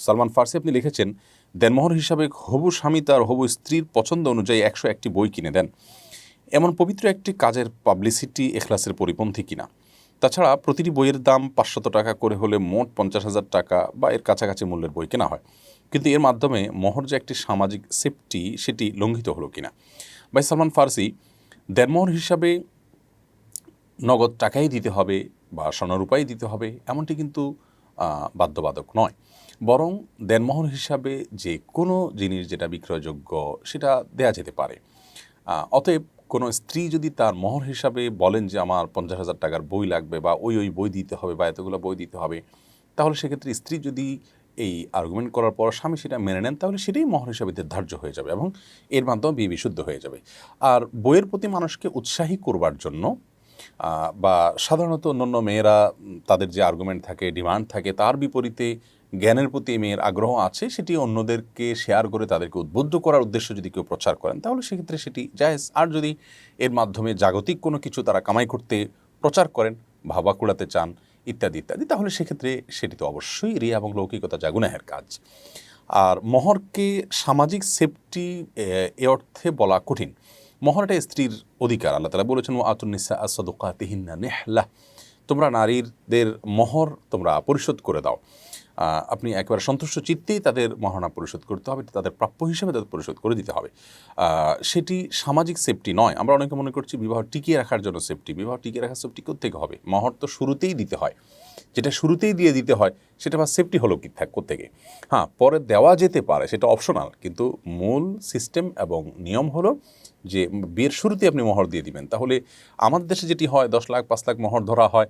সালমান ফার্সি আপনি লিখেছেন, দেনমোহর হিসাবে হবু স্বামী তার হবু স্ত্রীর পছন্দ অনুযায়ী 101টি বই কিনে দেন। এমন পবিত্র একটি কাজের পাবলিসিটি এখলাসের পরিপন্থী কিনা? তাছাড়া প্রতিটি বইয়ের দাম 500 টাকা করে হলে মোট 50,000 টাকা বা এর কাছাকাছি মূল্যের বই কেনা হয়, কিন্তু এর মাধ্যমে মোহর যে একটি সামাজিক সেফটি সেটি লঙ্ঘিত হলো কিনা? ভাই সালমান ফার্সি, দেনমোহর হিসাবে নগদ টাকাই দিতে হবে বা স্বর্ণরূপাই দিতে হবে এমনটি কিন্তু বাধ্যবাধক নয়, বরং দেনমোহর হিসাবে যে কোনো জিনিস যেটা বিক্রয়যোগ্য সেটা দেয়া যেতে পারে। অতএব কোনো স্ত্রী যদি তার মোহর হিসাবে বলেন যে আমার 50,000 টাকার বই লাগবে বা ওই বই দিতে হবে বা এতগুলো বই দিতে হবে, তাহলে সেক্ষেত্রে স্ত্রী যদি এই আর্গুমেন্ট করার পর স্বামী সেটা মেনে নেন, তাহলে সেটাই মোহর হিসাবে ধার্য হয়ে যাবে এবং এর মাধ্যমে বিয়ে বিশুদ্ধ হয়ে যাবে। আর বইয়ের প্রতি মানুষকে উৎসাহী করবার জন্য বা সাধারণত অন্যান্য মেয়েরা তাদের যে আর্গুমেন্ট থাকে, ডিমান্ড থাকে, তার বিপরীতে জ্ঞানের প্রতি মেয়ের আগ্রহ আছে, সেটি অন্যদেরকে শেয়ার করে তাদেরকে উদ্বুদ্ধ করার উদ্দেশ্য যদি কেউ প্রচার করেন, তাহলে সেক্ষেত্রে সেটি জায়েজ। আর যদি এর মাধ্যমে জাগতিক কোনো কিছু তারা কামাই করতে প্রচার করেন, ভাবা কুড়াতে চান ইত্যাদি ইত্যাদি, তাহলে সেক্ষেত্রে সেটি তো অবশ্যই রিয়া এবং লৌকিকতা জাগুনাহের কাজ। আর মোহরকে সামাজিক সেফটি এ অর্থে বলা কঠিন। মোহর এটা স্ত্রীর অধিকার। আল্লাহ তাআলা বলেছেন, ওয়া আতুন্নিসা আস-সাদুকাতিহিন্না নিহলা, তোমরা নারীদের মোহর তোমরা পরিশোধ করে দাও। আপনি একেবারে সন্তুষ্ট চিত্তেই তাদের মহারণা পরিশোধ করতে হবে, তাদের প্রাপ্য হিসেবে তাদের পরিশোধ করে দিতে হবে। সেটি সামাজিক সেফটি নয়। আমরা অনেকে মনে করছি বিবাহ টিকিয়ে রাখার জন্য সেফটি। বিবাহ টিকিয়ে রাখার সেফটি কোত্থেকে হবে? মোহর তো শুরুতেই দিতে হয়, যেটা শুরুতেই দিয়ে দিতে হয় সেটা আবার সেফটি হলো কি কোত্থেকে? হ্যাঁ, পরে দেওয়া যেতে পারে, সেটা অপশনাল, কিন্তু মূল সিস্টেম এবং নিয়ম হলো যে বিয়ের শুরুতেই আপনি মোহর দিয়ে দিবেন। তাহলে আমাদের দেশে যেটি হয়, 10 লাখ 5 লাখ মোহর ধরা হয়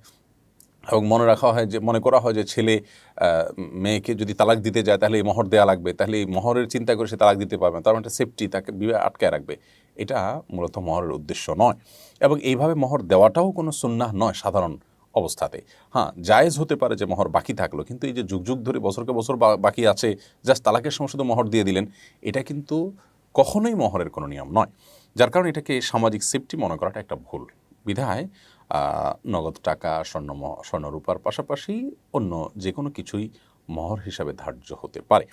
এবং মনে করা হয় যে ছেলে মেয়েকে যদি তালাক দিতে যায় তাহলে এই মোহর দেওয়া লাগবে, তাহলে এই মোহরের চিন্তা করে সে তালাক দিতে পারবে না, তার মানে একটা সেফটি, তাকে বিবাহ আটকায় রাখবে। এটা মূলত মোহরের উদ্দেশ্য নয় এবং এইভাবে মোহর দেওয়াটাও কোনো সুন্নাহ নয় সাধারণ অবস্থাতে। হ্যাঁ, জায়েজ হতে পারে যে মোহর বাকি থাকলো, কিন্তু এই যে যুগ যুগ ধরে বছরকে বছর বাকি আছে, জাস্ট তালাকের সময় শুধু মোহর দিয়ে দিলেন, এটা কিন্তু কখনোই মোহরের কোনো নিয়ম নয়। যার কারণে এটাকে সামাজিক সেফটি মনে করাটা একটা ভুল। বিধায় নগদ টাকা, স্বর্ণরূপার পাশাপাশি অন্য যে কোনো কিছুই মোহর হিসাবে ধার্য হতে পারে।